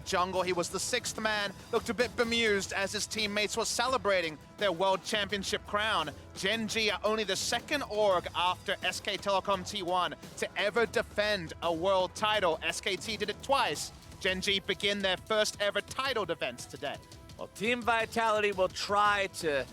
jungle. He was the 6th man, looked a bit bemused as his teammates were celebrating their World Championship crown. Gen.G are only the 2nd org after SK Telecom T1 to ever defend a world title. SKT did it twice. Gen.G begin their first ever title defense today. Well, Team Vitality will try to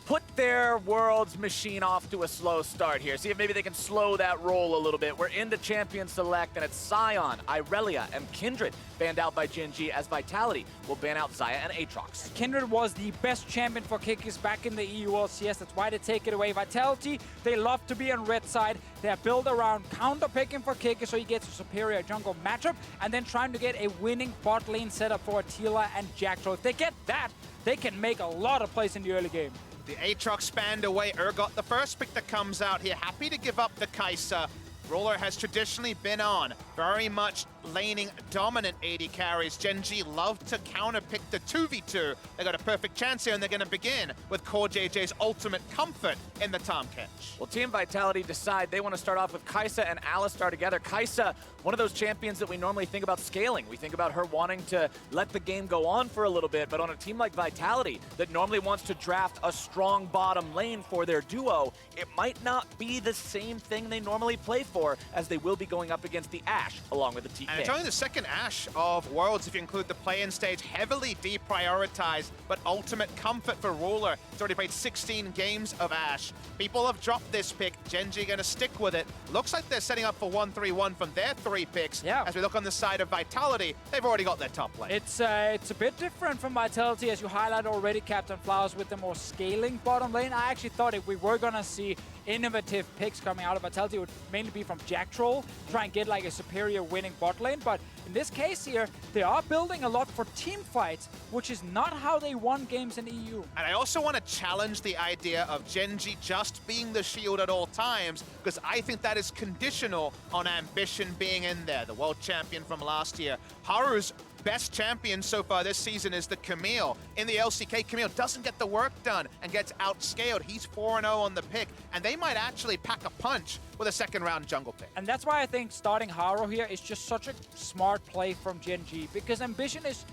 put their Worlds machine off to a slow start here. See if maybe they can slow that roll a little bit. We're into Champion Select, and it's Sion, Irelia, and Kindred banned out by Gen.G, as Vitality will ban out Xayah and Aatrox. Kindred was the best champion for Kikis back in the EU LCS. That's why they take it away. Vitality, they love to be on red side. They're built around counter-picking for Kikis so he gets a superior jungle matchup, and then trying to get a winning bot lane setup for Attila and Jactroll. If they get that, they can make a lot of plays in the early game. The Aatrox spanned away. Urgot, the first pick that comes out here, happy to give up the Kaisa. Roller has traditionally been on very much laning dominant AD carries. Gen.G love to counterpick the 2v2. They got a perfect chance here, and they're going to begin with CoreJJ's ultimate comfort in the Tahm Kench. Well, Team Vitality decide they want to start off with Kaisa and Alistar together. Kaisa, one of those champions that we normally think about scaling. We think about her wanting to let the game go on for a little bit, but on a team like Vitality that normally wants to draft a strong bottom lane for their duo, it might not be the same thing they normally play for, as they will be going up against the Ashe along with the TK. And it's only the 2nd Ashe of Worlds, if you include the play-in stage, heavily deprioritized, but ultimate comfort for Ruler. He's already played 16 games of Ashe. People have dropped this pick. Gen.G gonna stick with it. Looks like they're setting up for 1-3-1 from their 3 picks. Yeah. As we look on the side of Vitality, they've already got their top lane. It's a bit different from Vitality, as you highlighted already, Captain Flowers, with the more scaling bottom lane. I actually thought if we were gonna see innovative picks coming out of Vitality, it would mainly be from Jactroll, try and get like a superior winning bot lane. But in this case here, they are building a lot for team fights, which is not how they won games in EU. And I also want to challenge the idea of Gen.G just being the shield at all times, because I think that is conditional on Ambition being in there, the world champion from last year. Haru's best champion so far this season is the Camille. In the LCK, Camille doesn't get the work done and gets outscaled. He's 4-0 on the pick, and they might actually pack a punch with a 2nd round jungle pick. And that's why I think starting Haru here is just such a smart play from Gen.G, because Ambition is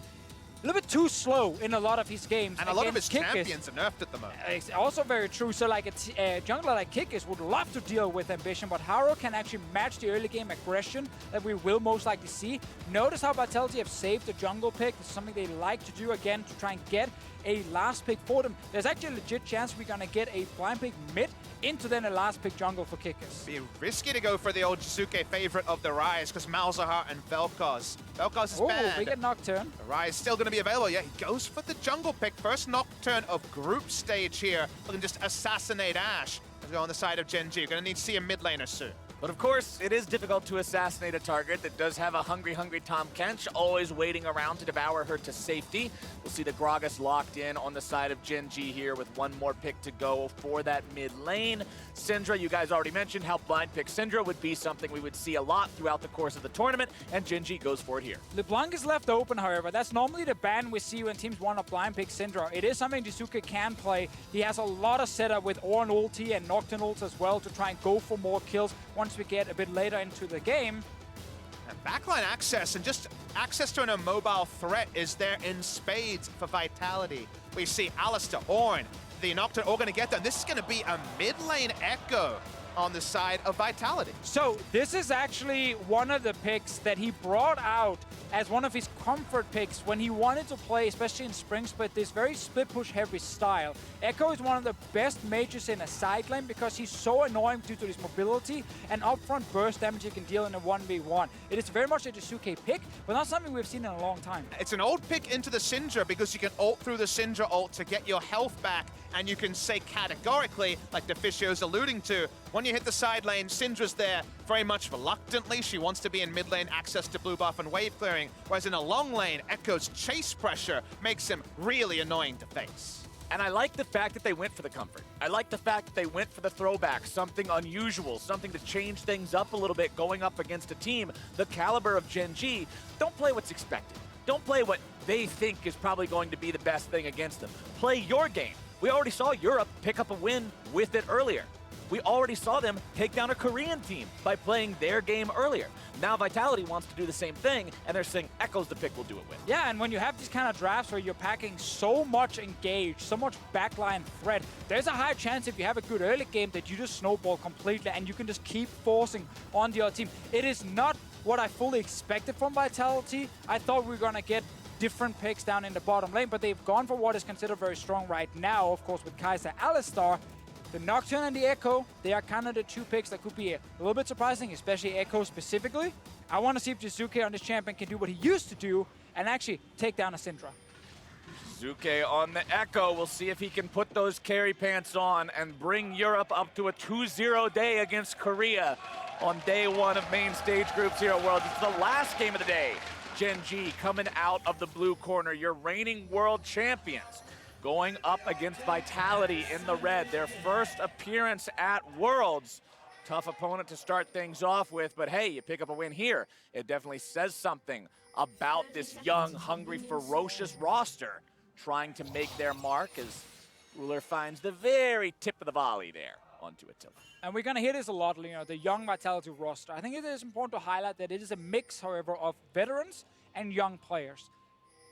a little bit too slow in a lot of his games. And a lot of his Kikis. champions are nerfed at the moment. It's also very true. So like a jungler like Kikis would love to deal with Ambition, but Haru can actually match the early game aggression that we will most likely see. Notice how Vitality have saved the jungle pick. This is something they like to do again to try and get a last pick for them. There's actually a legit chance we're going to get a blind pick mid into then a last pick jungle for Kikis. Be risky to go for the old Jiizuke favorite of the Rise, because Malzahar and Vel'Koz. Vel'Koz is bad. We get Nocturne. The Rise still going to be available. Yeah, he goes for the jungle pick. First Nocturne of group stage here. Looking just assassinate Ashe. Let's go on the side of Gen.G. You're going to need to see a mid laner soon. But of course, it is difficult to assassinate a target that does have a hungry Tahm Kench, always waiting around to devour her to safety. We'll see the Gragas locked in on the side of Gen.G here with one more pick to go for that mid lane. Syndra, you guys already mentioned how blind pick Syndra would be something we would see a lot throughout the course of the tournament, and Gen.G goes for it here. LeBlanc is left open, however. That's normally the ban we see when teams want to blind pick Syndra. It is something Jiizuke can play. He has a lot of setup with Ornn ulti and Nocturne ults as well to try and go for more kills once we get a bit later into the game. And backline access and just access to an immobile threat is there in spades for Vitality. We see Alistar, Ornn, the Nocturne all going to get them. This is going to be a mid lane Ekko on the side of Vitality. So this is actually one of the picks that he brought out as one of his comfort picks when he wanted to play, especially in Spring Split, this very split push heavy style. Ekko is one of the best mages in a side lane because he's so annoying due to his mobility and upfront burst damage he can deal in a 1v1. It is very much a Jiizuke pick, but not something we've seen in a long time. It's an old pick into the Syndra because you can ult through the Syndra ult to get your health back, and you can say categorically, like Deficio's alluding to, when you hit the side lane, Syndra's there very much reluctantly. She wants to be in mid lane, access to blue buff and wave clearing, whereas in a long lane, Ekko's chase pressure makes him really annoying to face. And I like the fact that they went for the comfort. I like the fact that they went for the throwback, something unusual, something to change things up a little bit going up against a team the caliber of Gen.G. Don't play what's expected. Don't play what they think is probably going to be the best thing against them. Play your game. We already saw Europe pick up a win with it earlier. We already saw them take down a Korean team by playing their game earlier. Now Vitality wants to do the same thing, and they're saying Ekko's the pick we'll do it with. Yeah, and when you have these kind of drafts where you're packing so much engage, so much backline threat, there's a high chance if you have a good early game that you just snowball completely and you can just keep forcing on the other team. It is not what I fully expected from Vitality. I thought we were going to get different picks down in the bottom lane, but they've gone for what is considered very strong right now, of course, with Kaisa, Alistar. The Nocturne and the Ekko, they are kind of the two picks that could be a little bit surprising, especially Ekko specifically. I want to see if Jiizuke on this champion can do what he used to do and actually take down a Syndra. Jiizuke on the Ekko. We'll see if he can put those carry pants on and bring Europe up to a 2-0 day against Korea on day one of main stage Group 0 Worlds. It's the last game of the day. Gen.G coming out of the blue corner, your reigning world champions, going up against Vitality in the red. Their first appearance at Worlds. Tough opponent to start things off with, but hey, you pick up a win here. It definitely says something about this young, hungry, ferocious roster trying to make their mark as Ruler finds the very tip of the volley there onto Attila. And we're going to hear this a lot, you know, the young Vitality roster. I think it is important to highlight that it is a mix, however, of veterans and young players.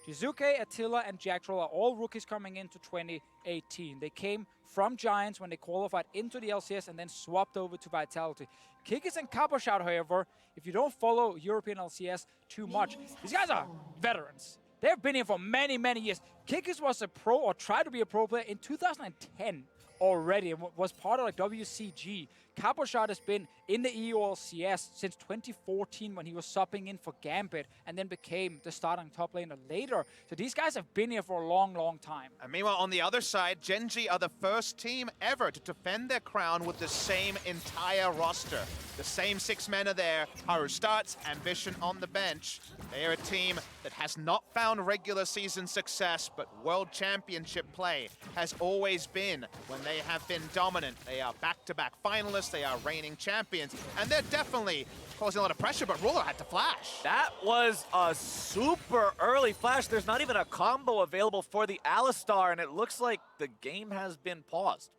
Jiizuke, Attila, and Jactroll are all rookies coming into 2018. They came from Giants when they qualified into the LCS and then swapped over to Vitality. Kikis and Cabochard, however, if you don't follow European LCS too much, these guys are veterans. They've been here for many, many years. Kikis was a pro, or tried to be a pro player in 2010 already, and was part of like WCG. Cabochard has been in the EU LCS since 2014 when he was subbing in for Gambit and then became the starting top laner later. So these guys have been here for a long, long time. And meanwhile, on the other side, Gen.G are the first team ever to defend their crown with the same entire roster. The same 6 men are there. Haru starts, Ambition on the bench. They are a team that has not found regular season success, but World Championship play has always been when they have been dominant. They are back-to-back finalists, they are reigning champions, and they're definitely causing a lot of pressure, but Ruler had to flash. That was a super early flash. There's not even a combo available for the Alistar, and it looks like the game has been paused.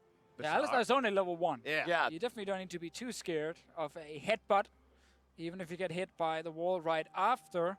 Yeah, Alistar is only level 1. Yeah. You definitely don't need to be too scared of a headbutt, even if you get hit by the wall right after.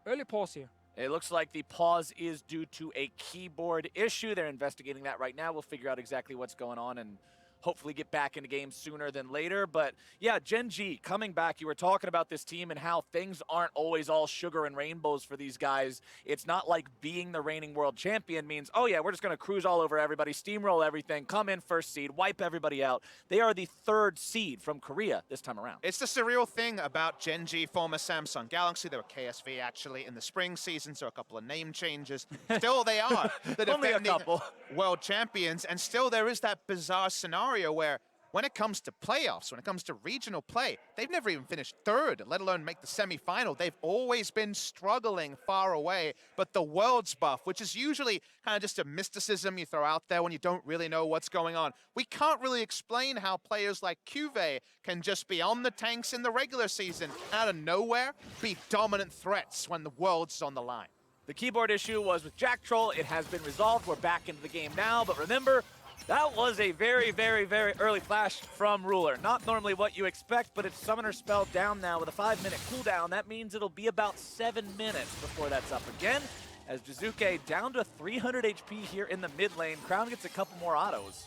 Early pause here. It looks like the pause is due to a keyboard issue. They're investigating that right now. We'll figure out exactly what's going on and hopefully get back into games sooner than later. But yeah, Gen.G coming back. You were talking about this team and how things aren't always all sugar and rainbows for these guys. It's not like being the reigning world champion means, oh yeah, we're just going to cruise all over everybody, steamroll everything, come in first seed, wipe everybody out. They are the 3rd seed from Korea this time around. It's the surreal thing about Gen.G, former Samsung Galaxy. They were KSV actually in the spring season, so a couple of name changes. Still they are the Only a defending couple. world champions, and still there is that bizarre scenario where when it comes to playoffs, when it comes to regional play, they've never even finished 3rd, let alone make the semifinal. They've always been struggling far away. But the Worlds buff, which is usually kind of just a mysticism you throw out there when you don't really know what's going on, we can't really explain how players like CuVee can just be on the tanks in the regular season, out of nowhere, be dominant threats when the Worlds is on the line. The keyboard issue was with Jactroll. It has been resolved. We're back into the game now, but remember, that was a very, very, very early flash from Ruler. Not normally what you expect, but it's Summoner Spell down now with a 5-minute cooldown. That means it'll be about 7 minutes before that's up again, as Jiizuke down to 300 HP here in the mid lane. Crown gets a couple more autos.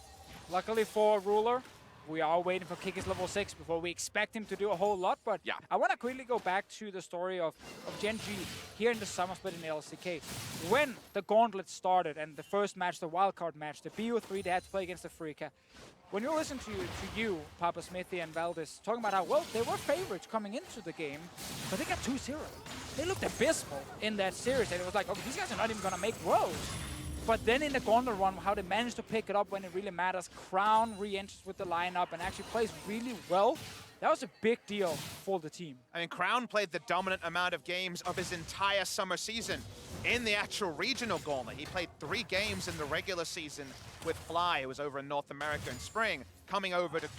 Luckily for Ruler, we are waiting for Kikis level 6 before we expect him to do a whole lot, but yeah. I want to quickly go back to the story of Gen.G here in the summer split in the LCK. When the gauntlet started and the first match, the wildcard match, the BO3, they had to play against the Freaka. When you listen to you, Papasmithy and VODS, talking about how, well, they were favorites coming into the game, but they got 2-0. They looked abysmal in that series, and it was like, okay, these guys are not even going to make Worlds. But then in the gauntlet run, how they managed to pick it up when it really matters. Crown re-enters with the lineup and actually plays really well. That was a big deal for the team. I mean, Crown played the dominant amount of games of his entire summer season in the actual regional gauntlet. He played 3 games in the regular season with Fly, who was over in North America in spring, coming over to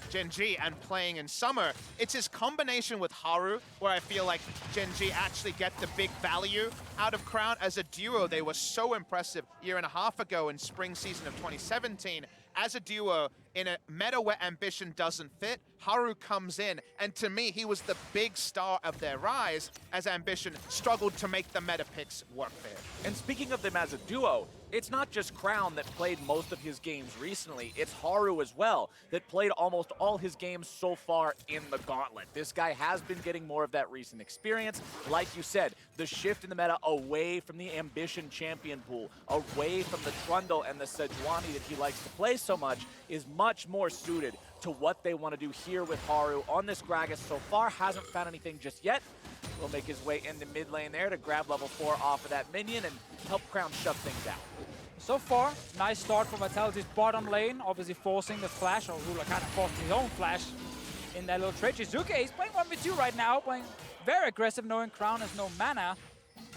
Gen.G and playing in summer. It's his combination with Haru where I feel like Gen.G actually get the big value out of Crown. As a duo, they were so impressive a year and a half ago in spring season of 2017. As a duo, in a meta where Ambition doesn't fit, Haru comes in, and to me, he was the big star of their rise as Ambition struggled to make the meta picks work there. And speaking of them as a duo, it's not just Crown that played most of his games recently, it's Haru as well that played almost all his games so far in the Gauntlet. This guy has been getting more of that recent experience. Like you said, the shift in the meta away from the Ambition champion pool, away from the Trundle and the Sejuani that he likes to play so much, is much more suited to what they want to do here with Haru on this Gragas. So far, hasn't found anything just yet. Will make his way into mid lane there to grab level 4 off of that minion and help Crown shut things out. So far, nice start from Vitality's bottom lane, obviously forcing the flash, or Ruler kind of forcing his own flash in that little trade. Jiizuke, he's playing 1v2 right now, playing very aggressive, knowing Crown has no mana.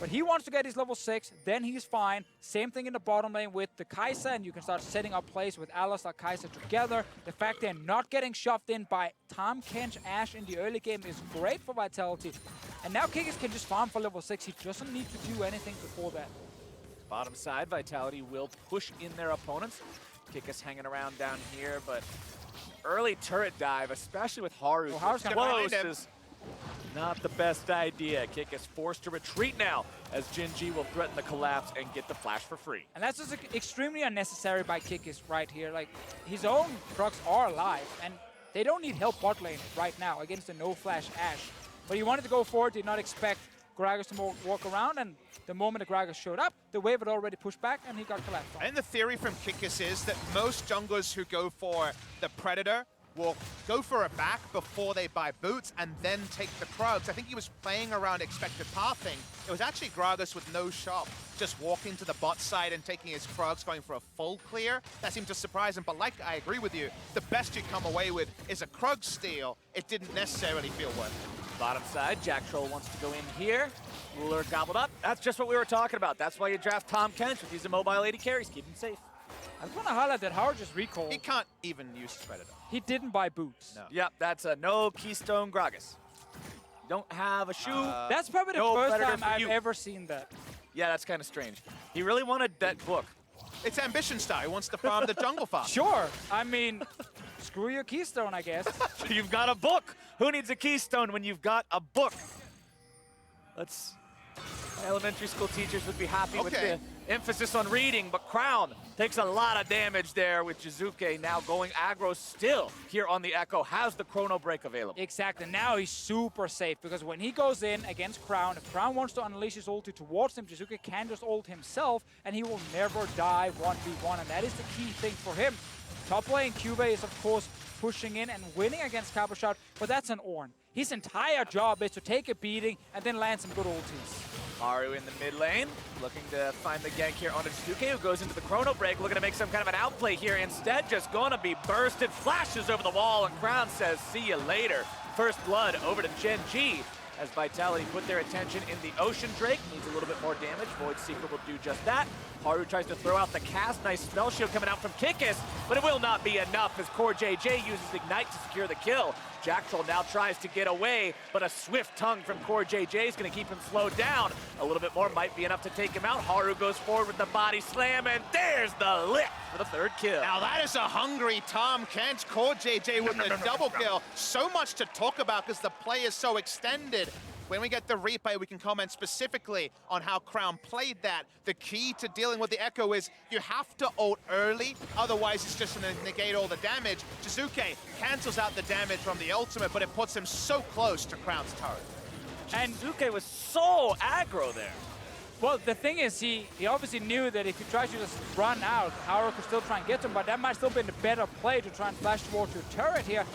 But he wants to get his level 6, then he's fine. Same thing in the bottom lane with the Kaisa, and you can start setting up plays with Alistar, Kaisa together. The fact they're not getting shoved in by Tahm, Kench, Ashe in the early game is great for Vitality. And now Kikis can just farm for level 6. He doesn't need to do anything before that. Bottom side, Vitality will push in their opponents. Kikis hanging around down here, but early turret dive, especially with Haru Haru's close, is not the best idea. Kikis forced to retreat now as Gen.G will threaten the collapse and get the flash for free. And that's just extremely unnecessary by Kikis right here. Like, his own Krugs are alive, and they don't need help bot lane right now against the no-flash Ashe. But he wanted to go forward, did not expect Gragas to walk around, and the moment the Gragas showed up, the wave had already pushed back, and he got collapsed on. And the theory from Kikis is that most junglers who go for the Predator will go for a back before they buy boots and then take the Krugs. I think he was playing around expected pathing. It was actually Gragas with no shop, just walking to the bot side and taking his Krugs, going for a full clear. That seemed to surprise him, but like I agree with you, the best you come away with is a Krug steal. It didn't necessarily feel worth it. Bottom side, Jactroll wants to go in here. Ruler gobbled up. That's just what we were talking about. That's why you draft Tahm Kench with these immobile 80 carries. Keep him safe. I just want to highlight that Haru just recalled. He can't even use Predator. He didn't buy boots. No. Yep, that's a no Keystone Gragas. Don't have a shoe. That's probably the no first Predator time for I've you. ever seen that. Yeah, that's kind of strange. He really wanted that book. It's Ambition style. He wants to farm the jungle farm. Sure. I mean, screw your Keystone, I guess. You've got a book. Who needs a Keystone when you've got a book? Elementary school teachers would be happy with the emphasis on reading, but Crown takes a lot of damage there with Jiizuke now going aggro still here on the Ekko, has the Chrono Break available. Exactly. Now he's super safe because when he goes in against Crown, if Crown wants to unleash his ulti towards him, Jiizuke can just ult himself and he will never die 1v1, and that is the key thing for him. Top lane, CuVee is of course pushing in and winning against Cabochard, but that's an Ornn. His entire job is to take a beating and then land some good ultis. Haru in the mid lane, looking to find the gank here on Jiizuke, who goes into the Chrono Break, looking to make some kind of an outplay here. Instead, just gonna be bursted, flashes over the wall, and Crown says, see you later. First blood over to Gen.G, as Vitality put their attention in the Ocean Drake. Needs a little bit more damage. Void Seeker will do just that. Haru tries to throw out the cast. Nice spell shield coming out from Kikis, but it will not be enough as CoreJJ uses Ignite to secure the kill. Jactroll now tries to get away, but a swift tongue from CoreJJ is going to keep him slowed down. A little bit more might be enough to take him out. Haru goes forward with the body slam, and there's the lick for the third kill. Now that is a hungry Tahm Kench. CoreJJ with the double kill. So much to talk about because the play is so extended. When we get the replay, we can comment specifically on how Crown played that. The key to dealing with the Ekko is you have to ult early, otherwise it's just going to negate all the damage. Jiizuke cancels out the damage from the ultimate, but it puts him so close to Crown's turret. And Jiizuke was so aggro there. Well, the thing is, he obviously knew that if he tries to just run out, Haru could still try and get him, but that might still be a better play to try and flash towards your turret here.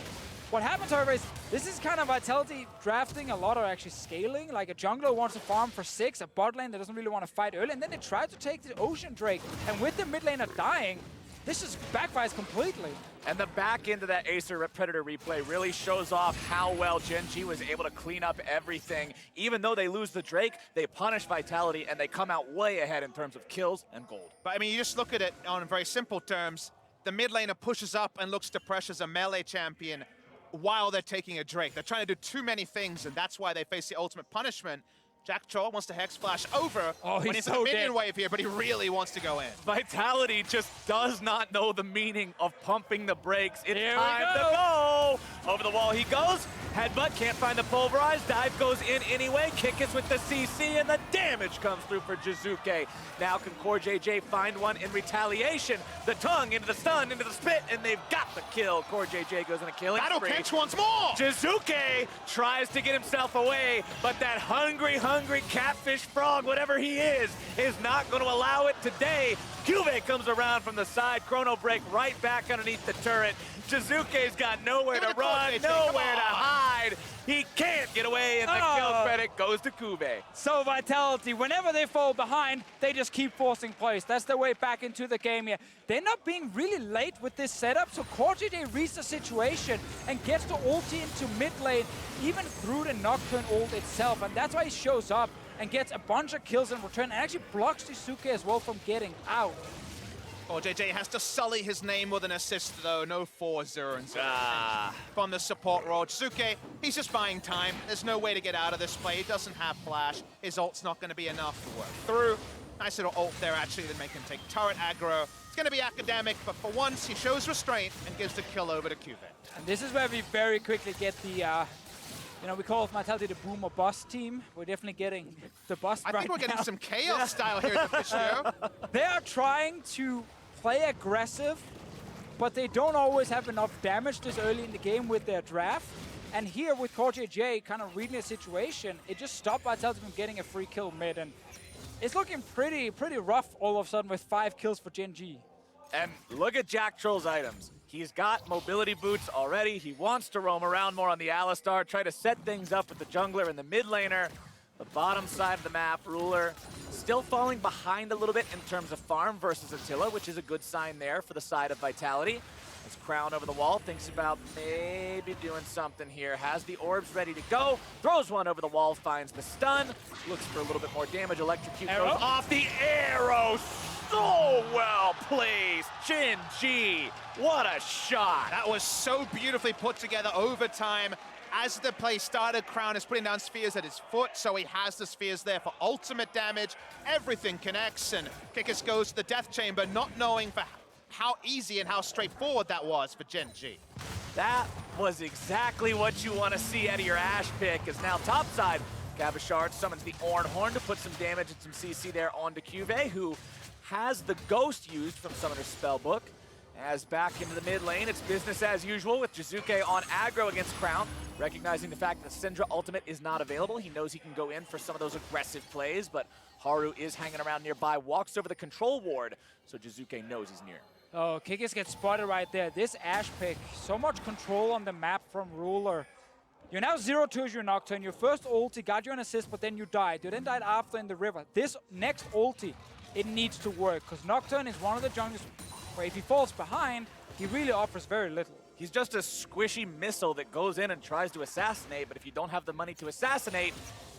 What happens, however, is this is kind of Vitality drafting a lot of actually scaling. Like a jungler wants to farm for 6, a bot lane that doesn't really want to fight early, and then they try to take the Ocean Drake. And with the mid laner dying, this just backfires completely. And the back end of that Acer Predator replay really shows off how well Gen.G was able to clean up everything. Even though they lose the Drake, they punish Vitality, and they come out way ahead in terms of kills and gold. But I mean, you just look at it on very simple terms. The mid laner pushes up and looks to pressure as a melee champion while they're taking a Drake. They're trying to do too many things, and that's why they face the ultimate punishment. Jactroll wants to Hex Flash over Oh, when he's he's so a minion dead. wave here, but he really wants to go in. Vitality just does not know the meaning of pumping the brakes. It's Here we time to go. Over the wall he goes. Headbutt, can't find the pulverize. Dive goes in anyway. Kikis with the CC, and the damage comes through for Jiizuke. Now can CoreJJ find one in retaliation? The tongue into the stun, into the spit, and they've got the kill. CoreJJ goes in a killing Battle spree. Kench once more! Jiizuke tries to get himself away, but that hungry catfish frog, whatever he is not going to allow it today. CuVee comes around from the side, chrono break right back underneath the turret. Jiizuke's got nowhere to run, nowhere to hide. He can't get away, and the kill credit goes to CuVee. So Vitality, whenever they fall behind, they just keep forcing plays. That's their way back into the game here. They're not being really late with this setup, so CoreJJ reads the situation and gets the ulti into mid lane, even through the Nocturne ult itself, and that's why he shows up and gets a bunch of kills in return, and actually blocks Jiizuke as well from getting out. CoreJJ has to sully his name with an assist, though. No 4-0 from the support role. Jiizuke, he's just buying time. There's no way to get out of this play. He doesn't have flash. His ult's not going to be enough to work through. Nice little ult there, actually, that make him take turret aggro. It's going to be academic, but for once, he shows restraint and gives the kill over to CuVee. And this is where we very quickly get the, we call it Vitality the boom or bust team. We're definitely getting the bust right now. I think we're getting some chaos style here at Deficio. They are trying to play aggressive, but they don't always have enough damage this early in the game with their draft. And here with CoreJJ kind of reading the situation, it just stopped Vitality from getting a free kill mid. And it's looking pretty rough all of a sudden with 5 kills for Gen.G. And look at Jactroll's items. He's got mobility boots already. He wants to roam around more on the Alistar, try to set things up with the jungler and the mid laner. The bottom side of the map, Ruler still falling behind a little bit in terms of farm versus Attila, which is a good sign there for the side of Vitality. As Crown over the wall, thinks about maybe doing something here. Has the orbs ready to go, throws one over the wall, finds the stun, looks for a little bit more damage. Electrocute goes off the arrow. So well placed. Gen.G, what a shot. That was so beautifully put together over time. As the play started, Crown is putting down spheres at his foot, so he has the spheres there for ultimate damage. Everything connects, and Kikis goes to the death chamber, not knowing for how easy and how straightforward that was for Gen.G. That was exactly what you want to see out of your Ashe pick, as now topside, Cabochard summons the Ornn Horn to put some damage and some CC there onto CuVee, who has the Ghost used from Summoner's Spellbook. As back into the mid lane, it's business as usual with Jiizuke on aggro against Crown, recognizing the fact that Syndra ultimate is not available. He knows he can go in for some of those aggressive plays, but Haru is hanging around nearby, walks over the control ward, so Jiizuke knows he's near. Oh, Kikis gets spotted right there. This Ashe pick, so much control on the map from Ruler. You're now 0-2 as your Nocturne. Your first ulti got you an assist, but then you died. You then died after in the river. This next ulti, it needs to work, because Nocturne is one of the junglers where if he falls behind, he really offers very little. He's just a squishy missile that goes in and tries to assassinate, but if you don't have the money to assassinate,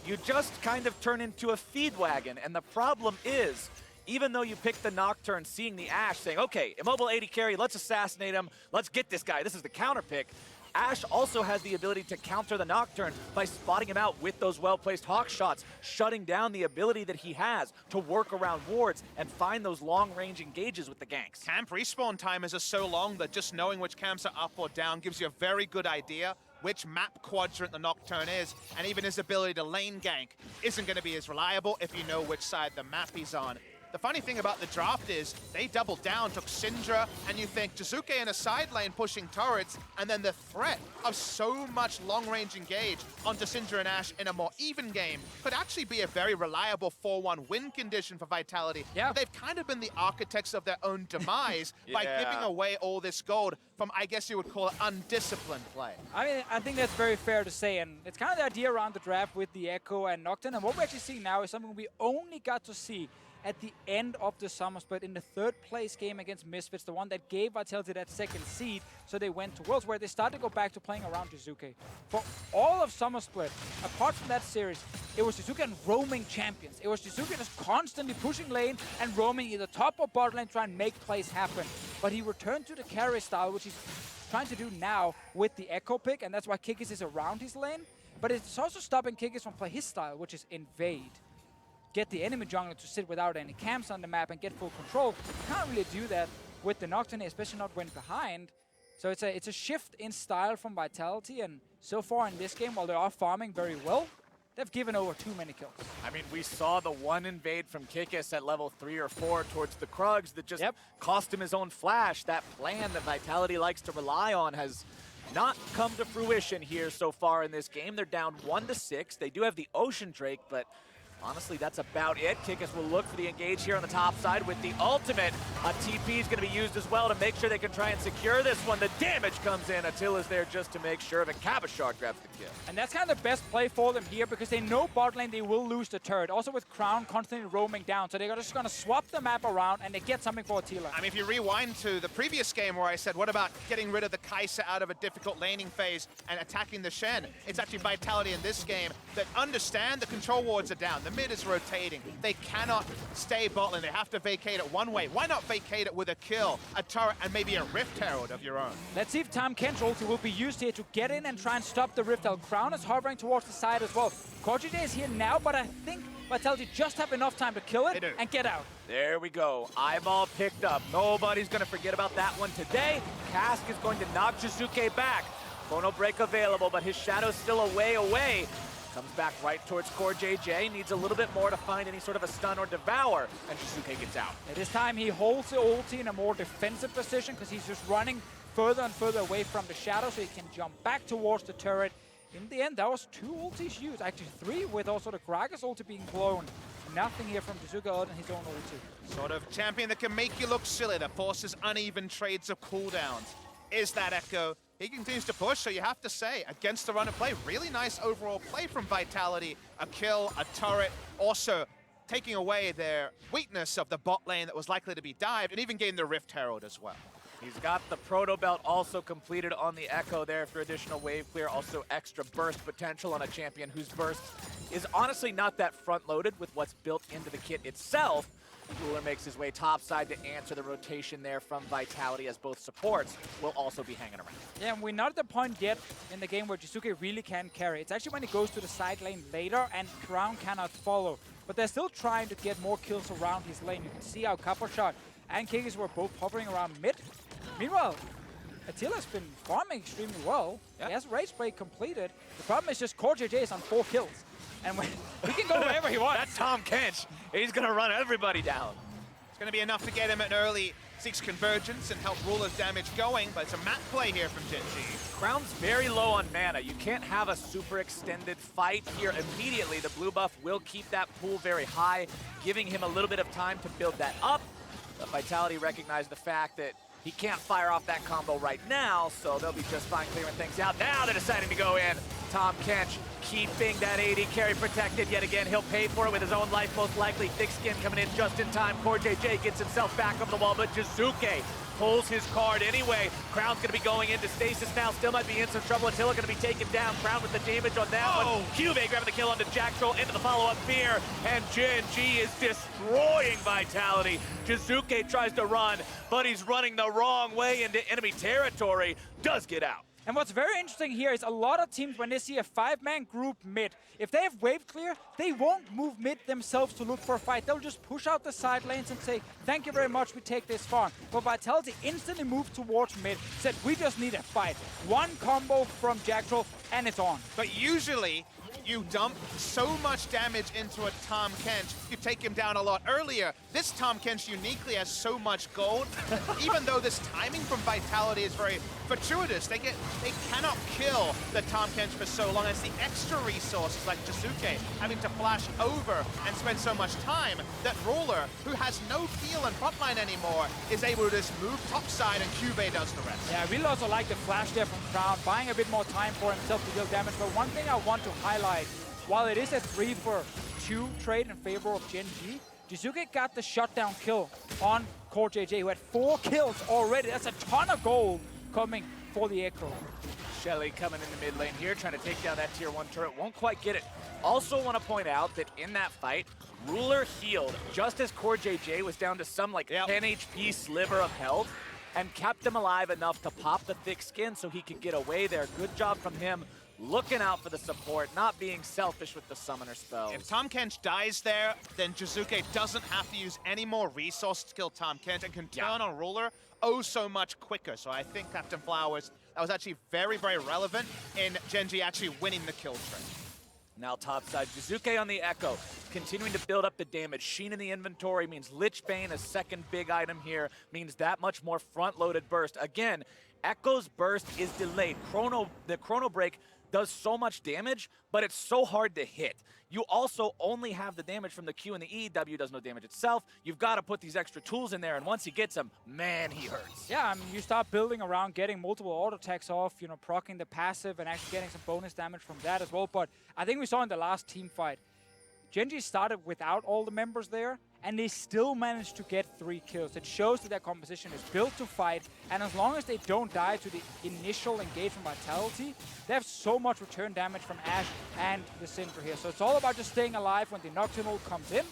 you just kind of turn into a feed wagon. And the problem is, even though you pick the Nocturne, seeing the Ashe, saying, okay, immobile 80 carry, let's assassinate him, let's get this guy, this is the counter pick. Ashe also has the ability to counter the Nocturne by spotting him out with those well-placed hawk shots, shutting down the ability that he has to work around wards and find those long-range engages with the ganks. Camp respawn time is so long that just knowing which camps are up or down gives you a very good idea which map quadrant the Nocturne is, and even his ability to lane gank isn't going to be as reliable if you know which side the map he's on. The funny thing about the draft is they doubled down, took Syndra, and you think Jiizuke in a side lane pushing turrets, and then the threat of so much long-range engage onto Syndra and Ashe in a more even game could actually be a very reliable 4-1 win condition for Vitality. Yeah. But they've kind of been the architects of their own demise by giving away all this gold from, I guess you would call it, undisciplined play. I mean, I think that's very fair to say, and it's kind of the idea around the draft with the Ekko and Nocturne, and what we're actually seeing now is something we only got to see at the end of the summer split in the third place game against Misfits, the one that gave Vitality that second seed, so they went to Worlds, where they started to go back to playing around Jiizuke. For all of summer split, apart from that series, it was Jiizuke and roaming champions. It was Jiizuke just constantly pushing lane and roaming either top or bot lane, trying to make plays happen. But he returned to the carry style, which he's trying to do now with the Ekko pick, and that's why Kikis is around his lane. but it's also stopping Kikis from playing his style, which is invade. Get the enemy jungler to sit without any camps on the map and get full control. You can't really do that with the Nocturne, especially not when behind. So it's a shift in style from Vitality, and so far in this game, while they are farming very well, they've given over too many kills. I mean, we saw the one invade from Kikis at level 3 or 4 towards the Krugs that just cost him his own flash. That plan that Vitality likes to rely on has not come to fruition here so far in this game. They're down 1-6. They do have the Ocean Drake, but honestly, that's about it. Kikis will look for the engage here on the top side with the ultimate. A TP is going to be used as well to make sure they can try and secure this one. The damage comes in. Attila's there just to make sure that Cabochard grabs the kill. And that's kind of the best play for them here because they know bot lane they will lose the turret. Also with Crown constantly roaming down. So they're just going to swap the map around and they get something for Attila. I mean, if you rewind to the previous game where I said, what about getting rid of the Kaisa out of a difficult laning phase and attacking the Shen? It's actually Vitality in this game that understand the control wards are down. The mid is rotating. They cannot stay bot lane. They have to vacate it one way. Why not vacate it with a kill, a turret, and maybe a Rift Herald of your own? Let's see if Tahm Kench ulti will be used here to get in and try and stop the Rift Herald. Crown is hovering towards the side as well. CoreJJ is here now, but I think Vitality just have enough time to kill it and get out. There we go. Eyeball picked up. Nobody's going to forget about that one today. Cask is going to knock Jiizuke back. Chrono break available, but his shadow's still away. Comes back right towards CoreJJ. Needs a little bit more to find any sort of a stun or devour, and Jiizuke gets out. At this time, he holds the ulti in a more defensive position because he's just running further and further away from the shadow so he can jump back towards the turret. In the end, that was 2 ultis used, actually 3, with also the Gragas ulti being blown. Nothing here from Jiizuke other than his own ulti. Sort of champion that can make you look silly, that forces uneven trades of cooldowns. Is that Ekko? He continues to push, so you have to say, against the run of play, really nice overall play from Vitality. A kill, a turret, also taking away their weakness of the bot lane that was likely to be dived, and even getting the Rift Herald as well. He's got the Proto Belt also completed on the Ekko there for additional wave clear, also extra burst potential on a champion whose burst is honestly not that front-loaded with what's built into the kit itself. Ruler makes his way topside to answer the rotation there from Vitality, as both supports will also be hanging around. Yeah, and we're not at the point yet in the game where Jiizuke really can carry. It's actually when he goes to the side lane later and Crown cannot follow. But they're still trying to get more kills around his lane. You can see how Cabochard and Kikis were both hovering around mid. Meanwhile, Attila's been farming extremely well. He has Rage Break completed. The problem is just CoreJJ is on 4 kills. And he can go wherever he wants. That's Tahm Kench. He's going to run everybody down. It's going to be enough to get him an early 6 convergence and help Ruler's damage going, but it's a map play here from Gen.G. Crown's very low on mana. You can't have a super extended fight here immediately. The blue buff will keep that pool very high, giving him a little bit of time to build that up. But Vitality recognized the fact that he can't fire off that combo right now, so they'll be just fine clearing things out. Now they're deciding to go in. Tahm Kench keeping that AD carry protected yet again. He'll pay for it with his own life, most likely. Thick Skin coming in just in time. CoreJJ gets himself back over the wall, but Jiizuke pulls his card anyway. Crown's going to be going into stasis now. Still might be in some trouble. Attila going to be taken down. Crown with the damage on that one. CuVee grabbing the kill onto Jactroll into the follow-up fear. And Gen.G is destroying Vitality. Jiizuke tries to run, but he's running the wrong way into enemy territory. Does get out. And what's very interesting here is a lot of teams, when they see a 5-man group mid, if they have wave clear, they won't move mid themselves to look for a fight. They'll just push out the side lanes and say, thank you very much, we take this farm. But Vitality instantly moved towards mid, said, we just need a fight. One combo from Jactroll, and it's on. But usually, you dump so much damage into a Tahm Kench, you take him down a lot earlier. This Tahm Kench uniquely has so much gold. Even though this timing from Vitality is very fortuitous, they cannot kill the Tahm Kench for so long as the extra resources like Jiizuke having to flash over and spend so much time that Ruler, who has no peel and frontline anymore, is able to just move topside and CuVee does the rest. Yeah, I really also like the flash there from Crown, buying a bit more time for himself to deal damage. But one thing I want to highlight, while it is a 3-for-2 trade in favor of Gen.G, Jiizuke got the shutdown kill on CoreJJ, who had 4 kills already. That's a ton of gold coming for the Ekko. Shelly coming in the mid lane here, trying to take down that tier 1 turret. Won't quite get it. Also want to point out that in that fight, Ruler healed just as CoreJJ was down to some 10 HP sliver of health and kept him alive enough to pop the thick skin so he could get away there. Good job from him looking out for the support, not being selfish with the summoner spells. If Tahm Kench dies there, then Jiizuke doesn't have to use any more resource to kill Tahm Kench and can turn on Ruler oh so much quicker. So I think Captain Flowers, that was actually very, very relevant in Gen.G actually winning the kill trade. Now topside, Jiizuke on the Ekko, continuing to build up the damage. Sheen in the inventory means Lich Bane, a second big item here, means that much more front-loaded burst. Again, Ekko's burst is delayed. The Chrono Break does so much damage, but it's so hard to hit. You also only have the damage from the Q and the E. W does no damage itself. You've got to put these extra tools in there, and once he gets them, man, he hurts. Yeah, I mean, you start building around getting multiple auto attacks off, you know, proccing the passive and actually getting some bonus damage from that as well. But I think we saw in the last team fight, Gen.G started without all the members there, and they still managed to get 3 kills. It shows that their composition is built to fight, and as long as they don't die to the initial engagement vitality, they have so much return damage from Ashe and the Syndra here. So it's all about just staying alive when the nocturne comes in,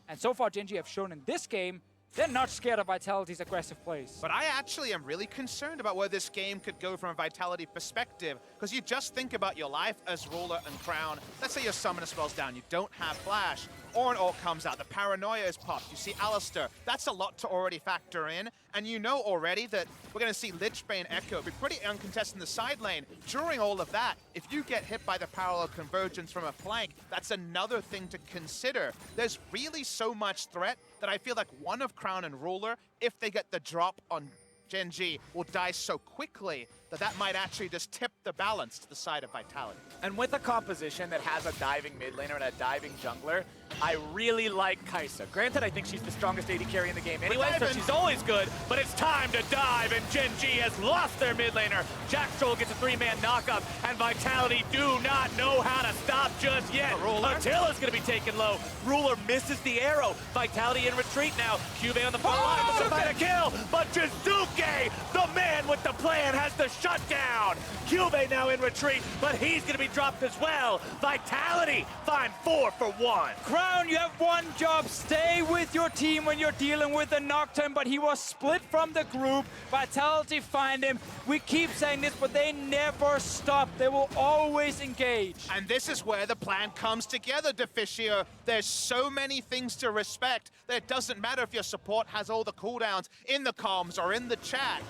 and so far Gen.G have shown in this game they're not scared of Vitality's aggressive plays. But I actually am really concerned about where this game could go from a Vitality perspective, because you just think about your life as Ruler and Crown. Let's say your summoner spell's down, you don't have Flash. Ornn ult comes out, the paranoia is popped, you see Alistar. That's a lot to already factor in, and you know already that we're going to see Lich Bane Ekko be pretty uncontested in the side lane. During all of that, if you get hit by the parallel convergence from a flank, that's another thing to consider. There's really so much threat that I feel like one of Crown and Ruler, if they get the drop on Gen.G, will die so quickly that that might actually just tip the balance to the side of Vitality. And with a composition that has a diving mid laner and a diving jungler, I really like Kaisa. Granted, I think she's the strongest AD carry in the game anyway, so she's always good, but it's time to dive, and Gen.G has lost their mid laner. Jactroll gets a 3-man knockup, and Vitality do not know how to stop just yet. Attila's gonna be taken low. Ruler misses the arrow. Vitality in retreat now. CuVee on the front line to find a kill, but Jiizuke, the man with the plan, has the shutdown. CuVee now in retreat, but he's gonna be dropped as well. Vitality find 4 for 1. Crown, you have one job. Stay with your team when you're dealing with the Nocturne, but he was split from the group. Vitality find him. We keep saying this, but they never stop. They will always engage. And this is where the plan comes together, Deficio. There's so many things to respect that it doesn't matter if your support has all the cooldowns in the comms or in the chat.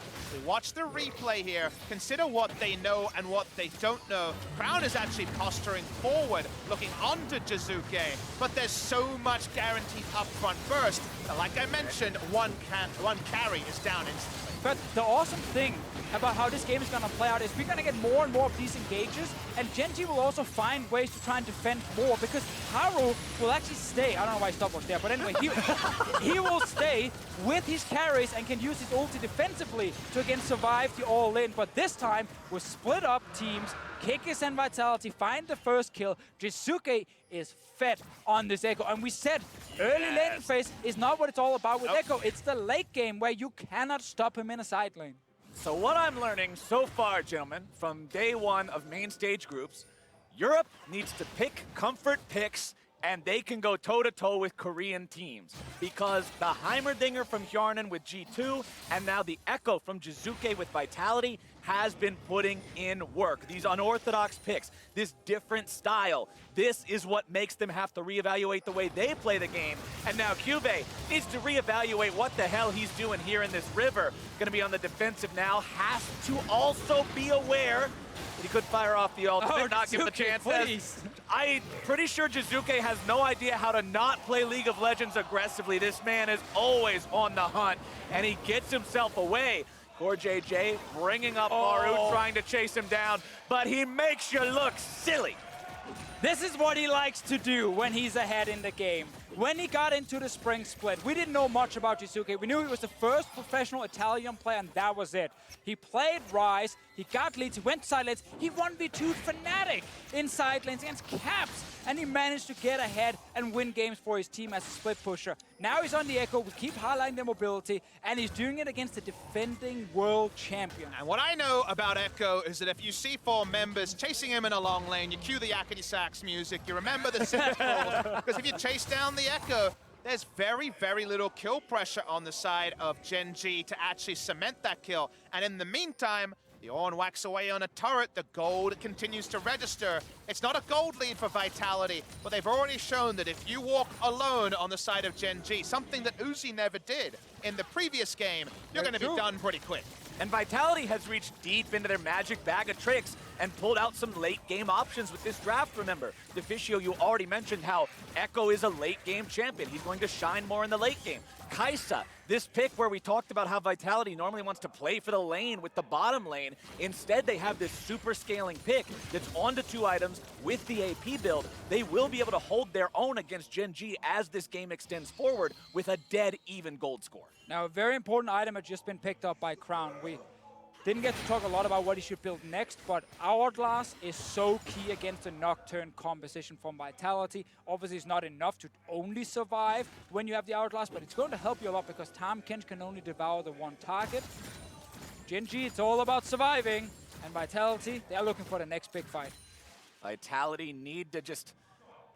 Watch the replay here. Consider what they know and what they don't know. Crown is actually posturing forward, looking onto Jiizuke, but there's so much guaranteed upfront burst that, like I mentioned, one carry is down instantly. But the awesome thing about how this game is going to play out is we're going to get more and more of these engages, and Gen.G will also find ways to try and defend more, because Haru will actually stay. I don't know why stopwatch there, but anyway, he will stay with his carries and can use his ulti defensively to again survive the all-in. But this time, we're split up teams. Kikis and Vitality find the first kill. Jiizuke is fed on this Ekko. And we said early lane phase is not what it's all about with Ekko. It's the late game where you cannot stop him in a side lane. So what I'm learning so far, gentlemen, from day one of main stage groups, Europe needs to pick comfort picks, and they can go toe-to-toe with Korean teams. Because the Heimerdinger from Hjarnan with G2, and now the Ekko from Jiizuke with Vitality has been putting in work. These unorthodox picks, this different style, this is what makes them have to reevaluate the way they play the game. And now CuVee needs to reevaluate what the hell he's doing here in this river. Gonna be on the defensive now, has to also be aware that he could fire off the ultimate, not give him the chance. I'm pretty sure Jiizuke has no idea how to not play League of Legends aggressively. This man is always on the hunt, and he gets himself away. CoreJJ bringing up Haru, trying to chase him down, but he makes you look silly. This is what he likes to do when he's ahead in the game. When he got into the spring split, we didn't know much about Jiizuke. We knew he was the first professional Italian player, and that was it. He played Ryze, he got leads, he went to side lanes, he 1v2'd Fnatic in side lanes against Caps, and he managed to get ahead and win games for his team as a split pusher. Now he's on the Ekko, we keep highlighting the mobility, and he's doing it against the defending world champion. And what I know about Ekko is that if you see 4 members chasing him in a long lane, you cue the yakety sax music, you remember the Jactroll, because if you chase down the Ekko, there's very, very little kill pressure on the side of Gen.G to actually cement that kill. And in the meantime, The Ornn whacks away on a turret. The gold continues to register. It's not a gold lead for Vitality, but they've already shown that if you walk alone on the side of Gen.G, something that Uzi never did in the previous game, you're going to be done pretty quick. And Vitality has reached deep into their magic bag of tricks and pulled out some late-game options with this draft, remember. Deficio, you already mentioned how Ekko is a late-game champion. He's going to shine more in the late game. Kaisa, this pick where we talked about how Vitality normally wants to play for the lane with the bottom lane. Instead, they have this super scaling pick that's onto 2 items with the AP build. They will be able to hold their own against Gen.G as this game extends forward with a dead even gold score. Now, a very important item has just been picked up by Crown. We didn't get to talk a lot about what he should build next, but Hourglass is so key against the Nocturne composition from Vitality. Obviously, it's not enough to only survive when you have the Hourglass, but it's going to help you a lot because Tahm Kench can only devour the one target. Gen.G, it's all about surviving, and Vitality, they're looking for the next big fight. Vitality need to just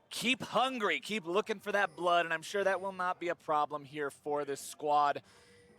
keep hungry, keep looking for that blood, and I'm sure that will not be a problem here for this squad.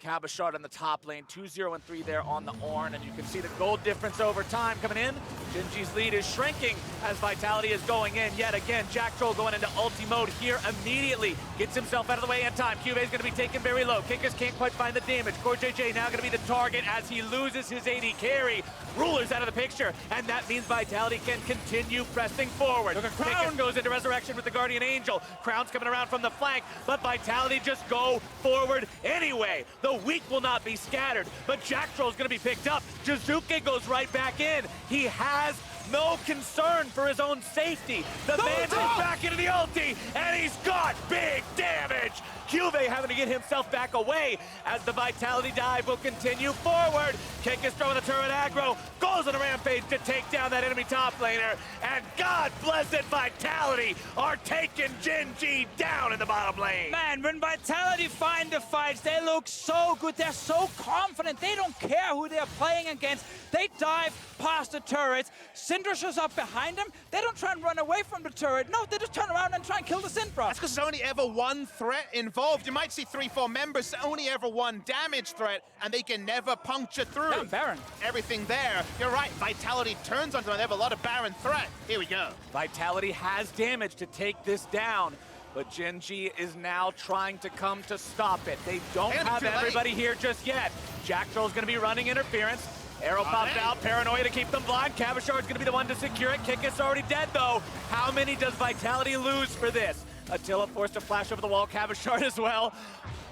Cabochard on the top lane, 2-0 and 3 there on the Ornn, and you can see the gold difference over time coming in. Gen.G's lead is shrinking as Vitality is going in yet again. Jactroll going into ulti mode here immediately. Gets himself out of the way in time. CuVee is going to be taken very low. Kikis can't quite find the damage. CoreJJ now going to be the target as he loses his AD carry. Ruler's out of the picture, and that means Vitality can continue pressing forward. Look at Crown. Kikis goes into Resurrection with the Guardian Angel. Crown's coming around from the flank, but Vitality just go forward anyway. The weak will not be scattered, but Jactroll's going to be picked up. Jiizuke goes right back in. He has no concern for his own safety. The man is back into the ulti, and he's got big damage. CuVee having to get himself back away as the Vitality dive will continue forward. Kikis throwing the turret aggro, goes on a rampage to take down that enemy top laner, and God bless it, Vitality are taking Gen.G down in the bottom lane. Man, when Vitality find the fights, they look so good. They're so confident. They don't care who they're playing against. They dive past the turrets. Syndra shows up behind them. They don't try and run away from the turret. No, they just turn around and try and kill the Syndra. That's because there's only ever one threat involved. You might see 3-4 members, only ever one damage threat, and they can never puncture through. Damn, Baron. Everything there. You're right, Vitality turns onto them. They have a lot of Baron threat. Here we go. Vitality has damage to take this down, but Gen.G is now trying to come to stop it. They don't have everybody here just yet. Jactroll's going to be running interference. Arrow pops out, Paranoia to keep them blind. Cabochard's gonna be the one to secure it. Kikis already dead though. How many does Vitality lose for this? Attila forced to flash over the wall, Cabochard as well.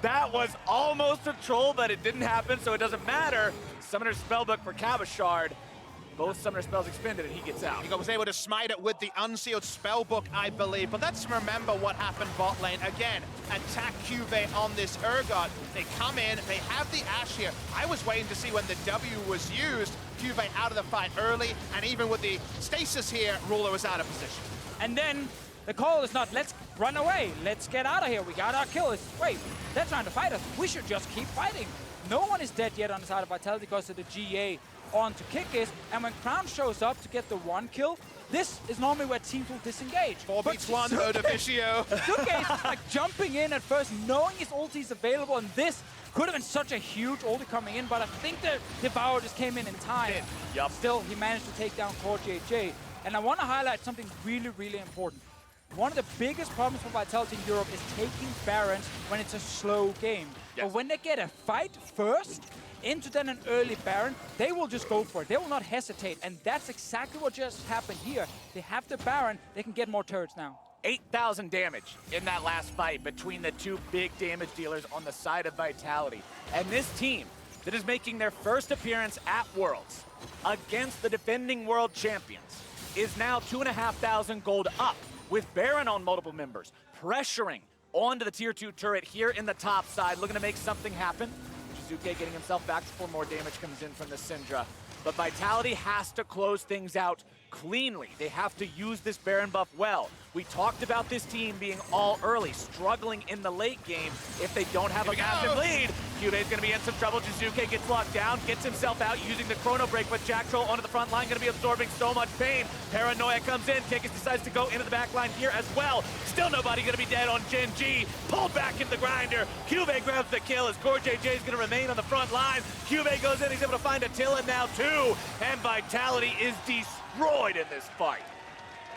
That was almost a troll, but it didn't happen, so it doesn't matter. Summoner's Spellbook for Cabochard. Both Summoner spells expended and he gets out. He was able to smite it with the Unsealed Spellbook, I believe. But let's remember what happened bot lane. Again, attack CuVee on this Urgot. They come in, they have the Ashe here. I was waiting to see when the W was used. CuVee out of the fight early, and even with the stasis here, Ruler was out of position. And then the call is not, let's run away. Let's get out of here. We got our kill. It's, wait, they're trying to fight us. We should just keep fighting. No one is dead yet on the side of Vitality because of the GA onto Kikis, and when Crown shows up to get the 1 kill, this is normally where teams will disengage. 4 beats 1, Deficio. Jiizuke is like jumping in at first, knowing his ulti is available, and this could have been such a huge ulti coming in, but I think the Devour just came in time. Yep. Still, he managed to take down CoreJJ. And I want to highlight something really, really important. One of the biggest problems for Vitality in Europe is taking Barons when it's a slow game. Yes. But when they get a fight first, into then an early Baron, they will just go for it. They will not hesitate, and that's exactly what just happened here. They have the Baron, they can get more turrets now. 8,000 damage in that last fight between the 2 big damage dealers on the side of Vitality. And this team that is making their first appearance at Worlds against the defending world champions is now 2,500 gold up with Baron on multiple members, pressuring onto the tier 2 turret here in the top side, looking to make something happen. Jiizuke getting himself back before more damage comes in from the Syndra. But Vitality has to close things out cleanly. They have to use this Baron buff well. We talked about this team being all early, struggling in the late game if they don't have a massive lead. CuVee's gonna be in some trouble. Jiizuke gets locked down, gets himself out using the chrono break, but Jactroll onto the front line, gonna be absorbing so much pain. Paranoia comes in, Kikis decides to go into the back line here as well. Still nobody gonna be dead on Gen.G. Pulled back in the grinder. CuVee grabs the kill as CoreJJ is gonna remain on the front line. CuVee goes in, he's able to find Attila now too, and Vitality is destroyed in this fight.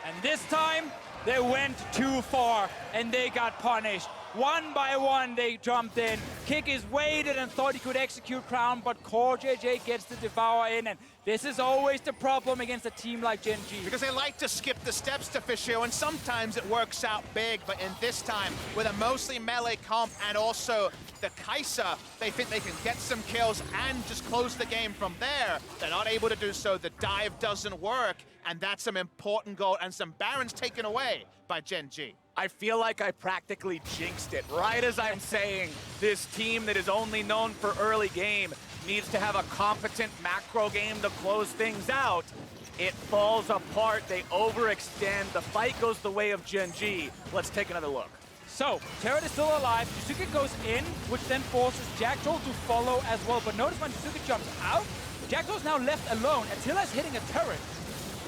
And this time, they went too far, and they got punished. One by one, they jumped in. Kikis waited and thought he could execute Crown, but CoreJJ gets the Devour in, and this is always the problem against a team like Gen.G. Because they like to skip the steps, Deficio, and sometimes it works out big, but in this time, with a mostly melee comp and also the Kaisa, they think they can get some kills and just close the game from there. They're not able to do so. The dive doesn't work, and that's some important gold and some Barons taken away by Gen.G. I feel like I practically jinxed it. Right as I'm saying, this team that is only known for early game needs to have a competent macro game to close things out. It falls apart, they overextend, the fight goes the way of Gen.G. Let's take another look. So, Turret is still alive, Jiizuke goes in, which then forces Jactroll to follow as well. But notice when Jiizuke jumps out, Jactroll's now left alone. Attila is hitting a turret.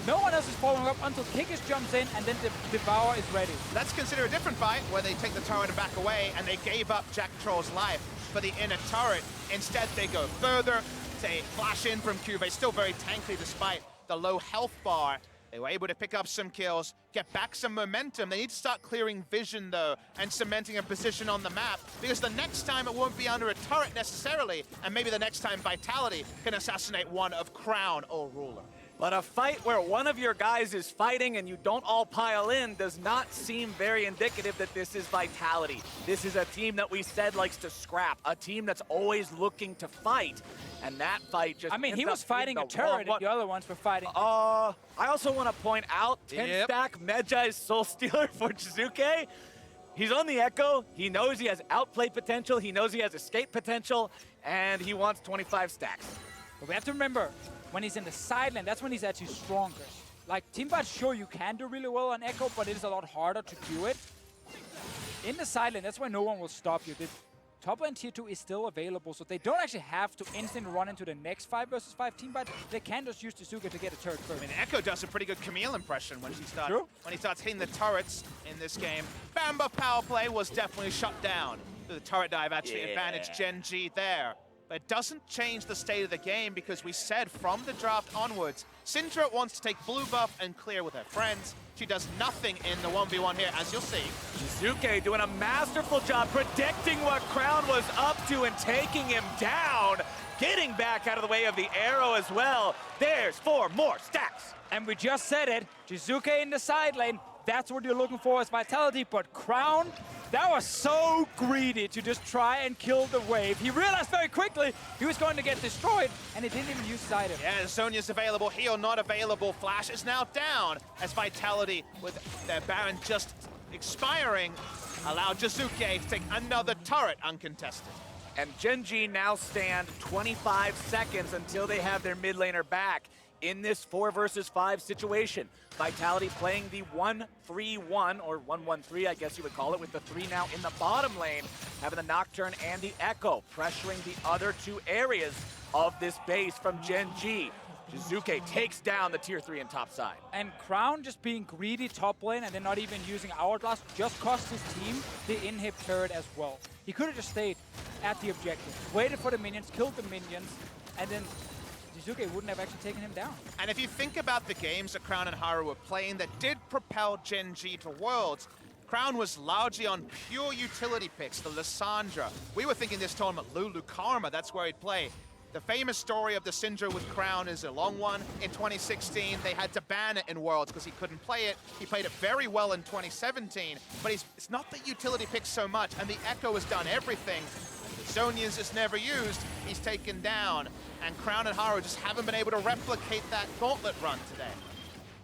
No one else is following up until Kikis jumps in and then the Devour is ready. Let's consider a different fight where they take the turret and back away and they gave up Jactroll's life for the inner turret. Instead, they go further, they flash in from CuVee, still very tanky despite the low health bar. They were able to pick up some kills, get back some momentum. They need to start clearing vision, though, and cementing a position on the map, because the next time it won't be under a turret necessarily, and maybe the next time Vitality can assassinate one of Crown or Ruler. But a fight where one of your guys is fighting and you don't all pile in does not seem very indicative that this is Vitality. This is a team that we said likes to scrap, a team that's always looking to fight. And that fight just he was fighting a turret and the other ones were fighting. I also want to point out 10-stack Medjai's Soul Stealer for Jiizuke. He's on the Ekko, he knows he has outplay potential, he knows he has escape potential, and he wants 25 stacks. But we have to remember, when he's in the side lane, that's when he's actually strongest. Like, Team VODS, sure, you can do really well on Ekko, but it is a lot harder to do it. In the side lane, that's where no one will stop you. The top lane tier 2 is still available, so they don't actually have to instantly run into the next 5 versus 5 team fight. They can just use Jiizuke to get a turret first. I mean, Ekko does a pretty good Camille impression when he starts hitting the turrets in this game. Bamba power play was definitely shut down. The turret dive actually advantaged Gen.G there. But it doesn't change the state of the game, because we said from the draft onwards, Syndra wants to take blue buff and clear with her friends. She does nothing in the 1v1 here, as you'll see. Jiizuke doing a masterful job predicting what Crown was up to and taking him down. Getting back out of the way of the arrow as well. There's 4 more stacks. And we just said it, Jiizuke in the side lane, that's what you're looking for as Vitality, but Crown, that was so greedy to just try and kill the wave. He realized very quickly he was going to get destroyed, and he didn't even use his item. Yeah, Sonya's available, heal not available. Flash is now down as Vitality, with their Baron just expiring, allow Jiizuke to take another turret uncontested. And Gen.G now stand 25 seconds until they have their mid laner back in this 4 versus 5 situation. Vitality playing the 1-3-1, or 1-1-3, I guess you would call it, with the 3 now in the bottom lane, having the Nocturne and the Ekko, pressuring the other 2 areas of this base from Gen.G. Jiizuke takes down the tier 3 and top side. And Crown just being greedy top lane and then not even using Hourglass just cost his team the inhib turret as well. He could have just stayed at the objective, waited for the minions, killed the minions, and then Jiizuke wouldn't have actually taken him down. And if you think about the games that Crown and Haru were playing that did propel Gen.G to Worlds, Crown was largely on pure utility picks, the Lissandra. We were thinking this tournament, Lulu Karma, that's where he'd play. The famous story of the Syndra with Crown is a long one. In 2016, they had to ban it in Worlds because he couldn't play it. He played it very well in 2017, but it's not the utility pick so much, and the Ekko has done everything. Zonya's is never used, he's taken down, and Crown and Haru just haven't been able to replicate that gauntlet run today.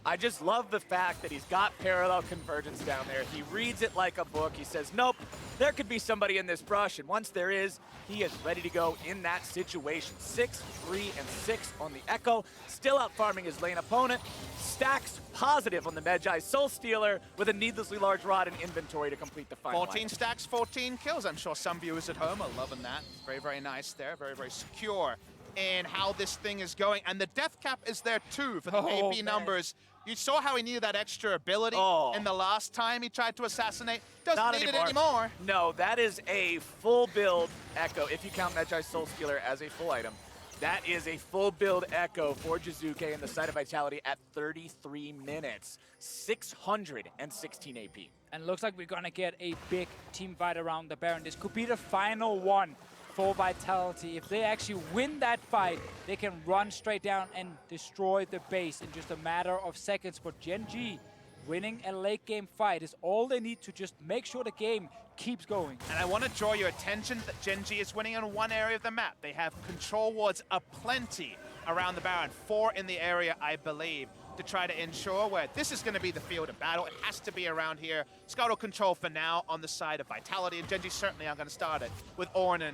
I just love the fact that he's got parallel convergence down there. He reads it like a book. He says, nope, there could be somebody in this brush, and once there is, he is ready to go in that situation. 6, 3, and 6 on the Ekko, still out farming his lane opponent. Stacks positive on the Medjai Soul Stealer with a needlessly large rod in inventory to complete the final 14 line. stacks, 14 kills. I'm sure some viewers at home are loving that. Very, very nice there. Very, very secure in how this thing is going. And the death cap is there too for the AP numbers. You saw how he needed that extra ability in the last time he tried to assassinate. Doesn't need it anymore. No, that is a full build Ekko, if you count Medjai Soul Stealer as a full item. That is a full build Ekko for Jiizuke in the site of Vitality at 33 minutes. 616 AP. And looks like we're gonna get a big team fight around the Baron. This could be the final one for Vitality. If they actually win that fight, they can run straight down and destroy the base in just a matter of seconds. But Gen.G winning a late game fight is all they need to just make sure the game keeps going. And I want to draw your attention that Gen.G is winning on one area of the map. They have control wards aplenty around the Baron, 4 in the area, I believe, to try to ensure where this is going to be the field of battle. It has to be around here. Scuttle control for now on the side of Vitality, and Gen.G certainly aren't going to start it with Ornn,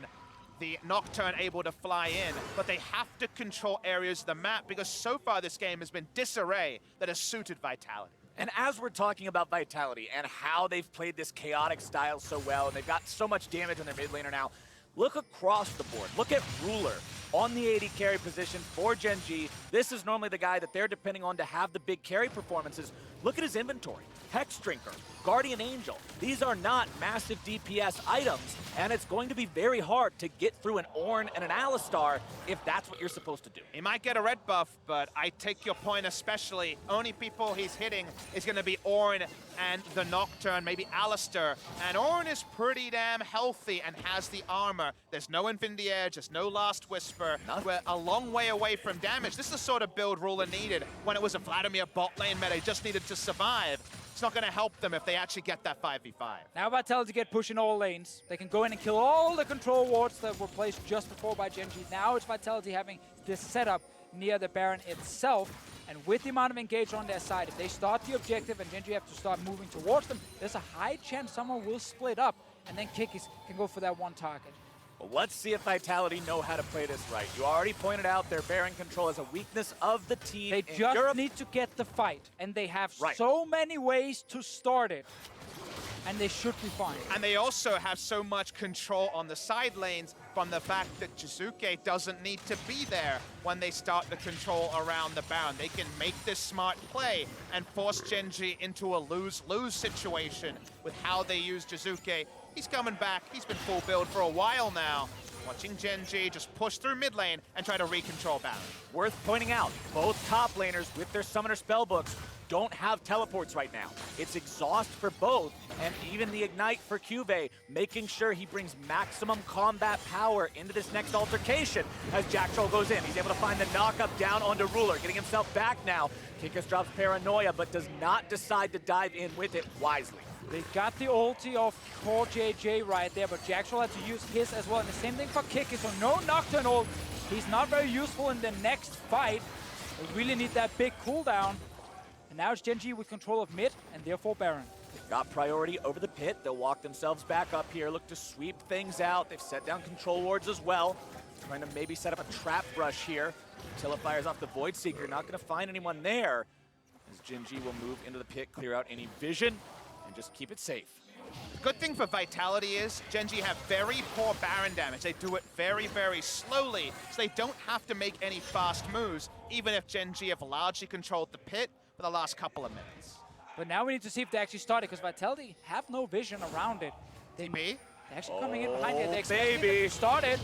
the Nocturne able to fly in, but they have to control areas of the map because so far this game has been disarray that has suited Vitality. And as we're talking about Vitality and how they've played this chaotic style so well, and they've got so much damage on their mid laner now, look across the board. Look at Ruler on the AD carry position for Gen.G. This is normally the guy that they're depending on to have the big carry performances. Look at his inventory. Hex Drinker, Guardian Angel. These are not massive DPS items, and it's going to be very hard to get through an Ornn and an Alistar if that's what you're supposed to do. He might get a red buff, but I take your point especially. Only people he's hitting is going to be Ornn and the Nocturne, maybe Alistar. And Ornn is pretty damn healthy and has the armor. There's no Infinity Edge, there's no Last Whisper. We're a long way away from damage. This is the sort of build Ruler needed when it was a Vladimir bot lane meta. He just needed to survive. It's not going to help them if they actually get that 5v5. Now Vitality get pushing all lanes. They can go in and kill all the control wards that were placed just before by Gen.G. Now it's Vitality having this setup near the Baron itself. And with the amount of engage on their side, if they start the objective and Gen.G have to start moving towards them, there's a high chance someone will split up and then Kikis can go for that one target. Well, let's see if Vitality know how to play this right. You already pointed out their Baron control as a weakness of the team. They just need to get the fight, and they have so many ways to start it, and they should be fine. And they also have so much control on the side lanes from the fact that Jiizuke doesn't need to be there when they start the control around the Baron. They can make this smart play and force Gen.G into a lose-lose situation with how they use Jiizuke. He's coming back. He's been full build for a while now. Watching Gen.G just push through mid lane and try to recontrol Baron. Worth pointing out, both top laners with their summoner spellbooks don't have teleports right now. It's exhaust for both, and even the ignite for CuVee, making sure he brings maximum combat power into this next altercation as Jactroll goes in. He's able to find the knock-up down onto Ruler, getting himself back now. Kikis drops Paranoia, but does not decide to dive in with it wisely. They got the ulti of CoreJJ right there, but Jactroll had to use his as well. And the same thing for Kikis, so no Nocturne ult. He's not very useful in the next fight. They really need that big cooldown. And now it's Gen.G with control of mid, and therefore Baron. Got priority over the pit. They'll walk themselves back up here, look to sweep things out. They've set down control wards as well. Trying to maybe set up a trap brush here. Attila fires off the Void Seeker, not going to find anyone there. As Gen.G will move into the pit, clear out any vision, and just keep it safe. Good thing for Vitality is Gen.G have very poor Baron damage. They do it very, very slowly, so they don't have to make any fast moves, even if Gen.G have largely controlled the pit for the last couple of minutes. But now we need to see if they actually start it, because Vitality have no vision around it. They're actually coming in behind it. They expect it to start it.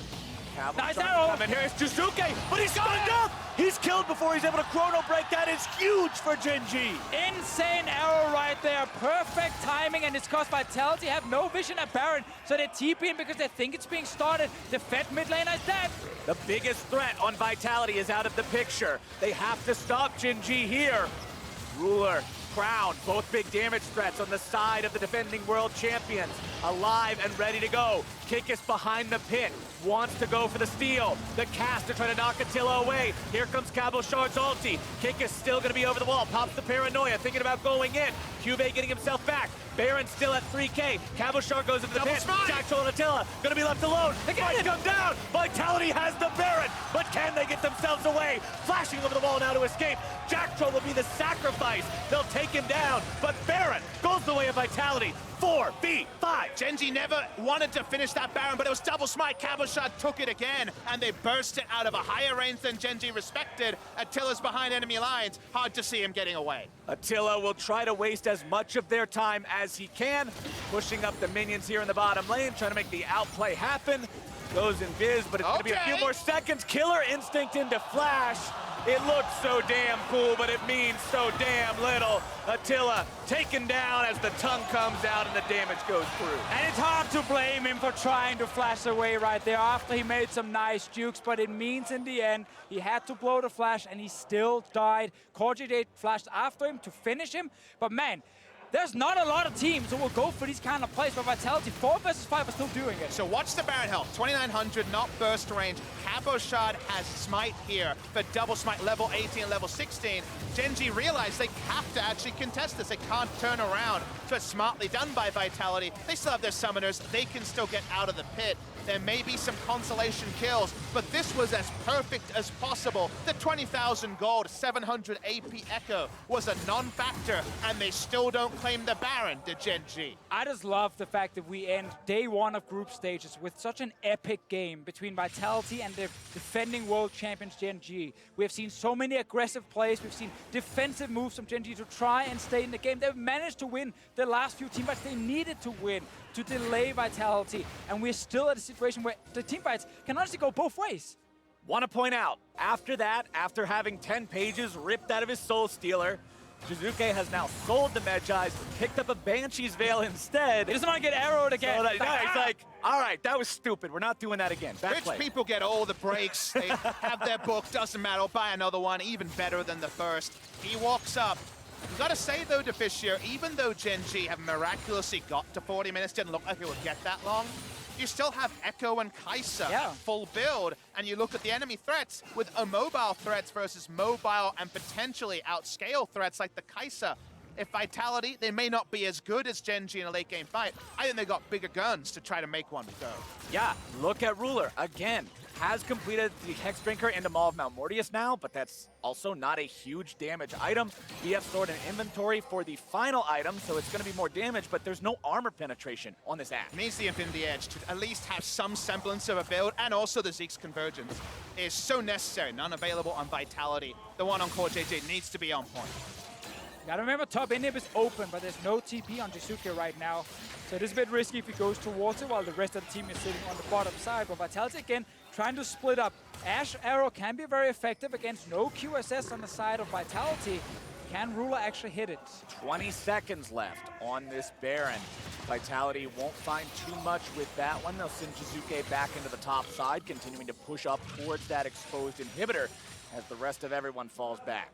Nice arrow! Coming here, it's Jiizuke, but he's stunned up! He's killed before he's able to chrono break. That is huge for Gen.G. Insane arrow right there. Perfect timing, and it's because Vitality have no vision at Baron, so they're TPing because they think it's being started. The Fed mid laner is dead. The biggest threat on Vitality is out of the picture. They have to stop Gen.G here. Ruler, Crown, both big damage threats on the side of the defending world champions. Alive and ready to go. Kikis behind the pit, wants to go for the steal. The cast to try to knock Attila away. Here comes Cabochard's ulti. Kikis still gonna be over the wall, pops the paranoia, thinking about going in. CuVee getting himself back. Baron still at 3K. Cabochard goes into the pit. Jactroll and Attila gonna be left alone. They come down. Vitality has the Baron, but can they get themselves away? Flashing over the wall now to escape. Jactroll will be the sacrifice. They'll take him down, but Baron goes the way of Vitality. 4v5. Gen.G never wanted to finish that Baron, but it was double smite. Cabochard took it again, and they burst it out of a higher range than Gen.G respected. Attila's behind enemy lines. Hard to see him getting away. Attila will try to waste as much of their time as he can, pushing up the minions here in the bottom lane, trying to make the outplay happen. Goes invis, but it's gonna be a few more seconds. Killer instinct into flash. It looks so damn cool, but it means so damn little. Attila taken down as the tongue comes out and the damage goes through. And it's hard to blame him for trying to flash away right there after he made some nice jukes, but it means in the end, he had to blow the flash and he still died. CoreJJ flashed after him to finish him, but man, there's not a lot of teams who will go for these kind of plays, but Vitality 4 versus 5 are still doing it. So watch the Baron health, 2900, not burst range. Cabochard has smite here for double smite, level 18 and level 16. Gen.G realized they have to actually contest this. They can't turn around. So it's smartly done by Vitality. They still have their summoners. They can still get out of the pit. There may be some consolation kills, but this was as perfect as possible. The 20,000 gold, 700 AP Ekko was a non-factor, and they still don't claim the Baron, the Gen.G. I just love the fact that we end day one of group stages with such an epic game between Vitality and the defending world champions Gen.G. We have seen so many aggressive plays. We've seen defensive moves from Gen.G to try and stay in the game. They've managed to win the last few team fights they needed to win to delay Vitality, and we're still at a situation where the team fights can honestly go both ways. Want to point out, after that, after having 10 pages ripped out of his Soul Stealer, Jiizuke has now sold the Medjais, picked up a Banshee's Veil instead. He doesn't want to get arrowed again. So he's like, all right, that was stupid. We're not doing that again. Back play. Rich people get all the breaks. They have their book, doesn't matter. I'll buy another one, even better than the first. He walks up. You gotta say though, Deficio, even though Gen.G have miraculously got to 40 minutes, didn't look like it would get that long, you still have Ekko and Kaisa full build, and you look at the enemy threats with immobile threats versus mobile and potentially outscale threats like the Kaisa. If Vitality, they may not be as good as Gen.G in a late game fight. I think they got bigger guns to try to make one go. Yeah, look at Ruler again. Has completed the Hexdrinker into Maw of Mount Mortius now, but that's also not a huge damage item. BF stored an inventory for the final item, so it's going to be more damage, but there's no armor penetration on this Ashe. Needs the Infinity Edge to at least have some semblance of a build, and also the Zeke's Convergence is so necessary. None available on Vitality. The one on CoreJJ needs to be on point. Gotta remember, top inhib is open, but there's no TP on Jiizuke right now. So it is a bit risky if he goes towards it while the rest of the team is sitting on the bottom side. But Vitality, again, trying to split up. Ashe Arrow can be very effective against no QSS on the side of Vitality. Can Ruler actually hit it? 20 seconds left on this Baron. Vitality won't find too much with that one. They'll send Jiizuke back into the top side, continuing to push up towards that exposed inhibitor as the rest of everyone falls back.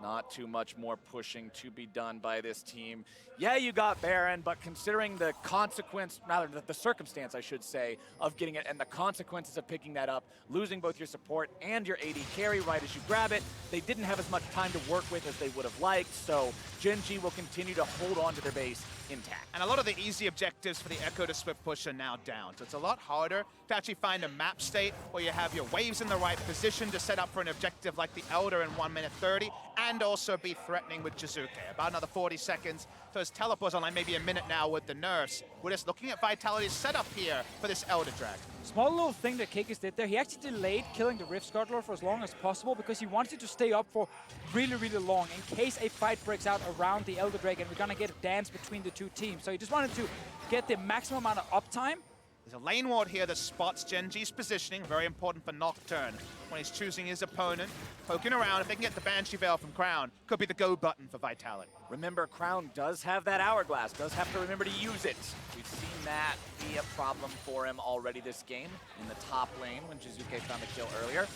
Not too much more pushing to be done by this team. Yeah, you got Baron, but considering the consequence, rather the circumstance, I should say, of getting it and the consequences of picking that up, losing both your support and your AD carry right as you grab it, they didn't have as much time to work with as they would have liked, so Gen.G will continue to hold on to their base intact. And a lot of the easy objectives for the Ekko to swift push are now down, so it's a lot harder to actually find a map state where you have your waves in the right position to set up for an objective like the Elder in 1 minute 30, and also be threatening with Jiizuke. About another 40 seconds, so his teleport's online maybe a minute now with the nerfs. We're just looking at Vitality's setup here for this Elder Dragon. Small little thing that Kikis did there, he actually delayed killing the Rift Scuttler for as long as possible because he wanted to stay up for really, really long in case a fight breaks out around the Elder Dragon. We're gonna get a dance between the two teams. So he just wanted to get the maximum amount of uptime. There's a lane ward here that spots Gen.G's positioning, very important for Nocturne. When he's choosing his opponent, poking around, if they can get the Banshee Veil from Crown, could be the go button for Vitality. Remember, Crown does have that hourglass, does have to remember to use it. We've seen that be a problem for him already this game in the top lane when Jiizuke found the kill earlier.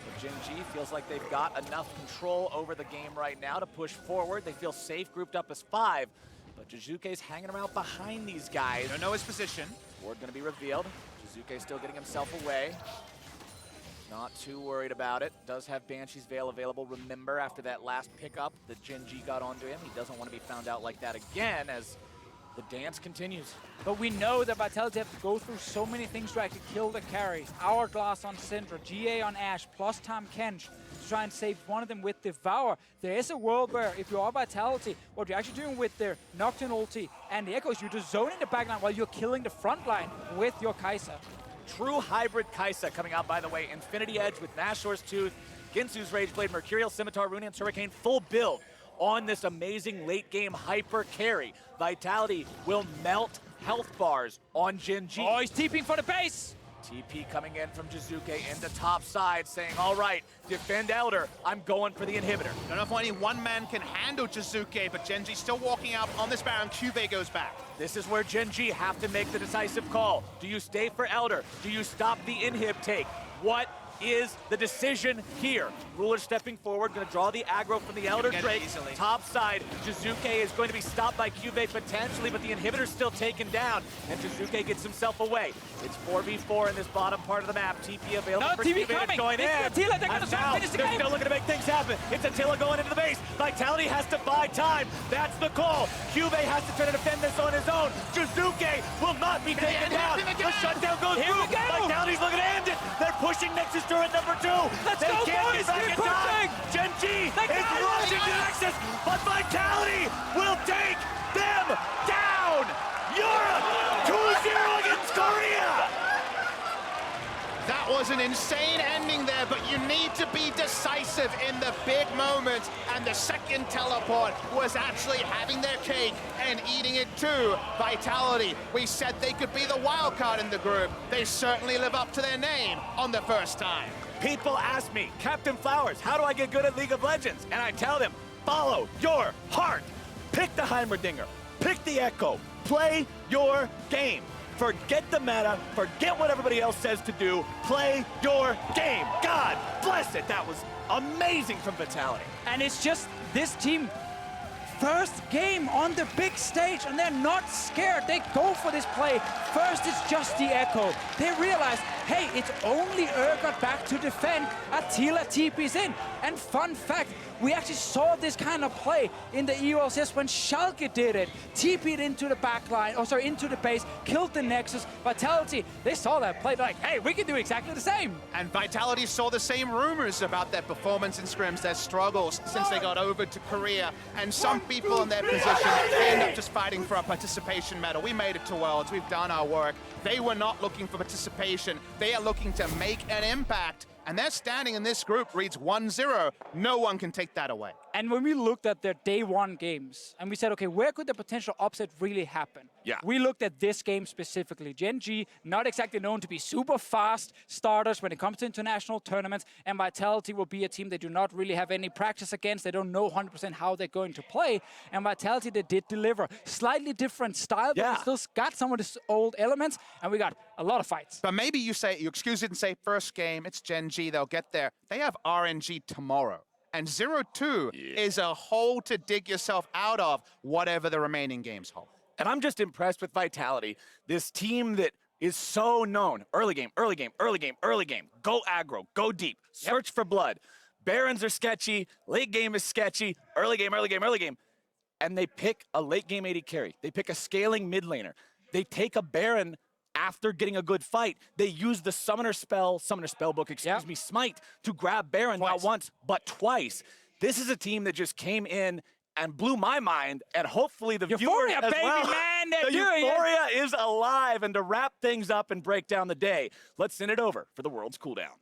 But Gen.G feels like they've got enough control over the game right now to push forward. They feel safe, grouped up as 5. But Jiizuke's hanging around behind these guys. Don't know his position. Ward gonna be revealed. Jiizuke still getting himself away. Not too worried about it. Does have Banshee's Veil available. Remember, after that last pickup that Gen.G got onto him, he doesn't want to be found out like that again as the dance continues. But we know that Vitality have to go through so many things to actually kill the carries. Hourglass on Syndra, GA on Ashe, plus Tahm Kench to try and save one of them with Devour. There is a world where if you are Vitality, what you're actually doing with their Nocturne ulti and the Echoes, you're just zoning the backline while you're killing the front line with your Kaisa. True hybrid Kaisa coming out, by the way. Infinity Edge with Nashor's Tooth, Ginsu's Rageblade, Mercurial Scimitar, Runeant's Hurricane, full build on this amazing late-game hyper carry. Vitality will melt health bars on Gen.G. Oh, he's TPing for the base! TP coming in from Jiizuke into top side, saying, all right, defend Elder, I'm going for the inhibitor. Don't know if only one man can handle Jiizuke, but Gen.G still walking out on this Baron. CuVee goes back. This is where Gen.G have to make the decisive call. Do you stay for Elder? Do you stop the inhib take? What is the decision here? Ruler stepping forward, gonna draw the aggro from the Elder Drake. Top side, Jiizuke is going to be stopped by CuVee potentially, but the inhibitor's still taken down, and Jiizuke gets himself away. It's 4v4 in this bottom part of the map. TP available for CuVee to join in. Attila, they're gonna now, finish the they're game. still looking to make things happen. It's Attila going into the base. Vitality has to buy time. That's the call. CuVee has to try to defend this on his own. Jiizuke will not be taken down. The shutdown goes Here through. we go. Vitality's looking to end it. They're pushing Nexus turret number 2. Let's they go, can't boys. get back Keep in time. pushing. Gen.G They is got it. rushing to Nexus, but Vitality will take them down. Europe 2-0 against Korea. That was an insane ending there, but you need to be decisive in the big moments, and the second teleport was actually having their cake and eating it too. Vitality, we said they could be the wild card in the group. They certainly live up to their name on the first time. People ask me, Captain Flowers, how do I get good at League of Legends? And I tell them, follow your heart. Pick the Heimerdinger, pick the Ekko, play your game. Forget the meta, forget what everybody else says to do, play your game. God bless it, that was amazing from Vitality. And it's just this team, first game on the big stage, and they're not scared. They go for this play. First, it's just the Ekko. They realize, hey, it's only Urgot back to defend. Attila TP's in. And fun fact, we actually saw this kind of play in the EOSS when Schalke did it. TP'd into the back line, into the base, killed the Nexus. Vitality, they saw that play, they're like, hey, we can do exactly the same. And Vitality saw the same rumors about their performance in scrims, their struggles since they got over to Korea. And some people in their position end up just fighting for a participation medal. We made it to Worlds, we've done our work. They were not looking for participation. They are looking to make an impact. And their standing in this group reads 1-0. No one can take that away. And when we looked at their day one games, and we said, okay, where could the potential upset really happen? Yeah. We looked at this game specifically. Gen.G, not exactly known to be super fast starters when it comes to international tournaments, and Vitality will be a team they do not really have any practice against. They don't know 100% how they're going to play. And Vitality, they did deliver. Slightly different style, but we still got some of the old elements, and we got a lot of fights. But maybe you excuse it and say, first game, it's Gen.G, they'll get there. They have RNG tomorrow. And 0-2 is a hole to dig yourself out of, whatever the remaining games hold. And I'm just impressed with Vitality, this team that is so known. Early game, early game, early game, early game. Go aggro, go deep, search for blood. Barons are sketchy, late game is sketchy, early game, early game, early game. And they pick a late game AD carry. They pick a scaling mid laner. They take a Baron after getting a good fight. They use the summoner spellbook, excuse me, smite, to grab Baron not once, but twice. This is a team that just came in and blew my mind, and hopefully the viewers as baby, well. Man, the euphoria is alive, and to wrap things up and break down the day, let's send it over for the world's cooldown.